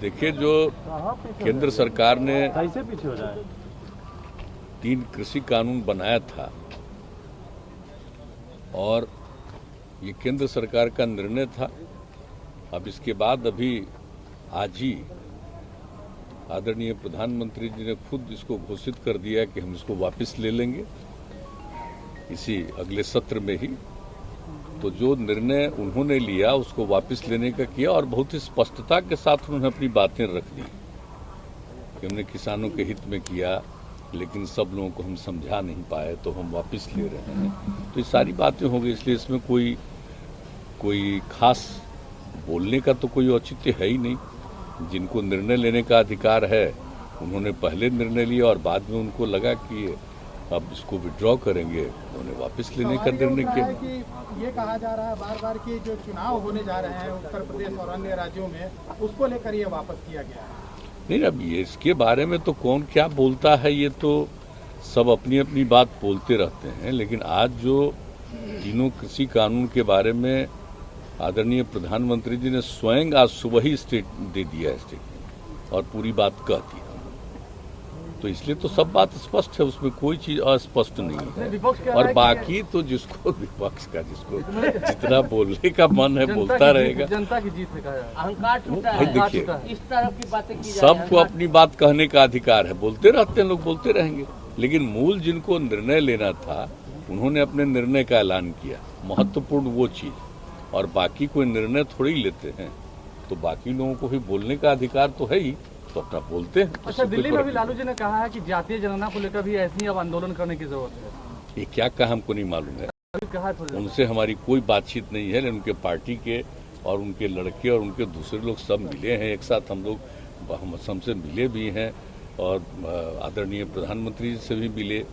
देखिए, जो केंद्र सरकार ने कैसे पीछे हो जाए 3 कृषि कानून बनाया था और ये केंद्र सरकार का निर्णय था। अब इसके बाद अभी आज ही आदरणीय प्रधानमंत्री जी ने खुद इसको घोषित कर दिया कि हम इसको वापस ले लेंगे इसी अगले सत्र में ही। तो जो निर्णय उन्होंने लिया उसको वापस लेने का किया और बहुत ही स्पष्टता के साथ उन्होंने अपनी बातें रख दी कि हमने किसानों के हित में किया, लेकिन सब लोगों को हम समझा नहीं पाए तो हम वापस ले रहे हैं। तो ये सारी बातें हो गई, इसलिए इसमें कोई खास बोलने का तो कोई औचित्य है ही नहीं। जिनको निर्णय लेने का अधिकार है उन्होंने पहले निर्णय लिया और बाद में उनको लगा कि अब इसको विड्रॉ करेंगे, उन्होंने वापस लेने का निर्णय किया। ये कहा जा रहा है बार बार कि जो चुनाव होने जा रहे हैं उत्तर प्रदेश और अन्य राज्यों में, उसको लेकर ये वापस किया गया है। नहीं, अब ये इसके बारे में तो कौन क्या बोलता है, ये तो सब अपनी अपनी बात बोलते रहते हैं। लेकिन आज जो तीनों कृषि कानून के बारे में आदरणीय प्रधानमंत्री जी ने स्वयं आज सुबह ही दे दिया है स्टेटमेंट और पूरी बात कह दी, तो इसलिए तो सब बात स्पष्ट है, उसमें कोई चीज अस्पष्ट नहीं है। और बाकी तो जिसको विपक्ष का जिसको जितना बोलने का मन है बोलता रहेगा। जनता की जीत है, अहंकार टूटा है। देखिए, इस तरह की बातें की सबको अपनी बात कहने का अधिकार है, बोलते रहते हैं लोग, बोलते रहेंगे। लेकिन मूल जिनको निर्णय लेना था उन्होंने अपने निर्णय का ऐलान किया, महत्वपूर्ण वो चीज, और बाकी कोई निर्णय थोड़ी लेते हैं। तो बाकी लोगों को भी बोलने का अधिकार तो है ही, तो अपना बोलते हैं। अच्छा, दिल्ली में भी लालू जी ने कहा है कि जातीय जनगणना को लेकर भी ऐसे ही अब आंदोलन करने की जरूरत है। ये क्या कहा हमको नहीं मालूम है, उनसे हमारी कोई बातचीत नहीं है। उनके पार्टी के और उनके लड़के और उनके दूसरे लोग सब मिले हैं एक साथ, हम लोग हमसे मिले भी हैं और आदरणीय प्रधानमंत्री जी से भी मिले।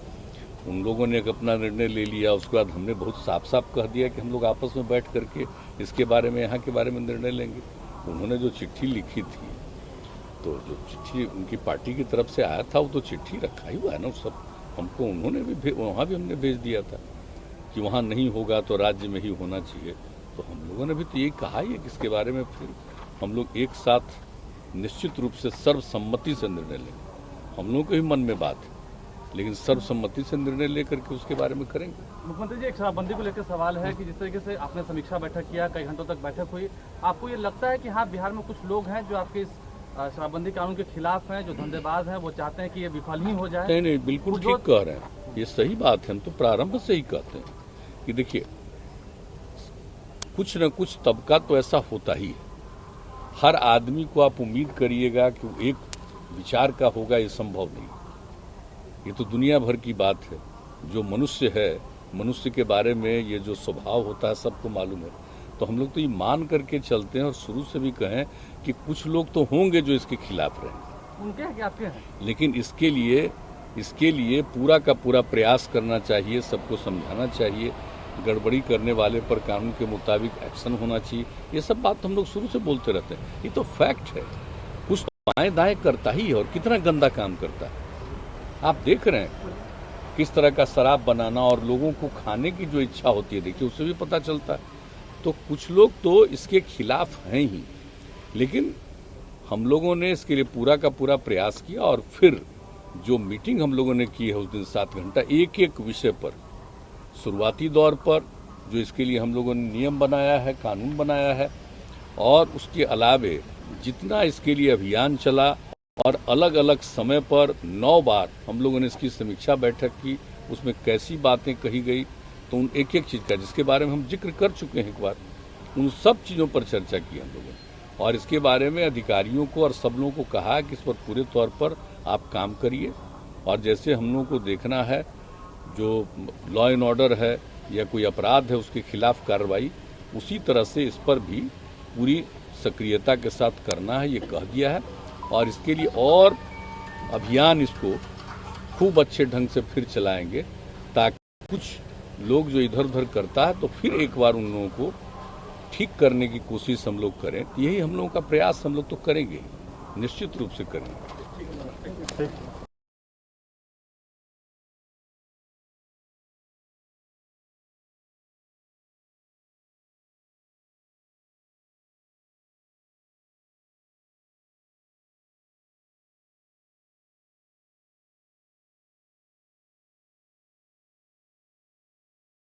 उन लोगों ने एक अपना निर्णय ले लिया, उसके बाद हमने बहुत साफ साफ कह दिया कि हम लोग आपस में बैठ करके इसके बारे में, यहाँ के बारे में निर्णय लेंगे। उन्होंने जो चिट्ठी लिखी थी, तो जो चिट्ठी उनकी पार्टी की तरफ से आया था वो तो चिट्ठी रखा ही हुआ है ना, सब हमको उन्होंने भी वहाँ भी हमने भेज दिया था कि वहाँ नहीं होगा तो राज्य में ही होना चाहिए। तो हम लोगों ने भी तो यही कहा ही है कि इसके बारे में फिर हम लोग एक साथ निश्चित रूप से सर्वसम्मति से निर्णय लेंगे। हम लोगों के भी मन में बात है, लेकिन सर्वसम्मति से निर्णय लेकर के उसके बारे में करेंगे। मुख्यमंत्री जी, एक शराबबंदी को लेकर सवाल है कि जिस तरीके से आपने समीक्षा बैठक किया, कई घंटों तक बैठक हुई, आपको ये लगता है कि हाँ, बिहार में कुछ लोग हैं जो आपके इस शराबबंदी कानून के खिलाफ हैं, जो धंधेबाज हैं, वो चाहते हैं कि ये विफल ही हो जाए? नहीं, बिल्कुल ठीक कह रहे हैं, ये सही बात है। हम तो प्रारंभ से ही कहते हैं कि देखिए, कुछ न कुछ तबका तो ऐसा होता ही है। हर आदमी को आप उम्मीद करिएगा कि एक विचार का होगा, ये संभव नहीं। ये तो दुनिया भर की बात है। जो मनुष्य है, मनुष्य के बारे में ये जो स्वभाव होता है सबको मालूम है। तो हम लोग तो ये मान करके चलते हैं और शुरू से भी कहें कि कुछ लोग तो होंगे जो इसके खिलाफ रहेंगे। उनके हैं कि आपके हैं? लेकिन इसके लिए पूरा का पूरा प्रयास करना चाहिए, सबको समझाना चाहिए, गड़बड़ी करने वाले पर कानून के मुताबिक एक्शन होना चाहिए। ये सब बात हम लोग शुरू से बोलते रहते हैं, ये तो फैक्ट है। कुछ बाएं दाएं करता ही है और कितना गंदा काम करता है। आप देख रहे हैं किस तरह का शराब बनाना और लोगों को खाने की जो इच्छा होती है, देखिए उससे भी पता चलता है। तो कुछ लोग तो इसके खिलाफ हैं ही, लेकिन हम लोगों ने इसके लिए पूरा का पूरा प्रयास किया। और फिर जो मीटिंग हम लोगों ने की है उस दिन 7 घंटा एक एक विषय पर, शुरुआती दौर पर जो इसके लिए हम लोगों ने नियम बनाया है, कानून बनाया है, और उसके अलावे जितना इसके लिए अभियान चला और अलग अलग समय पर 9 बार हम लोगों ने इसकी समीक्षा बैठक की, उसमें कैसी बातें कही गई, तो उन एक एक चीज का जिसके बारे में हम जिक्र कर चुके हैं एक बार, उन सब चीजों पर चर्चा की हम लोगों ने। और इसके बारे में अधिकारियों को और सब लोगों को कहा कि इस पर पूरे तौर पर आप काम करिए। और जैसे हम लोगों को देखना है जो लॉ एंड ऑर्डर है या कोई अपराध है उसके खिलाफ कार्रवाई, उसी तरह से इस पर भी पूरी सक्रियता के साथ करना है, ये कह दिया है। और इसके लिए और अभियान इसको खूब अच्छे ढंग से फिर चलाएंगे, ताकि कुछ लोग जो इधर उधर करता है तो फिर एक बार उन लोगों को ठीक करने की कोशिश हम लोग करें। यही हम लोगों का प्रयास हम लोग तो करेंगे, निश्चित रूप से करेंगे।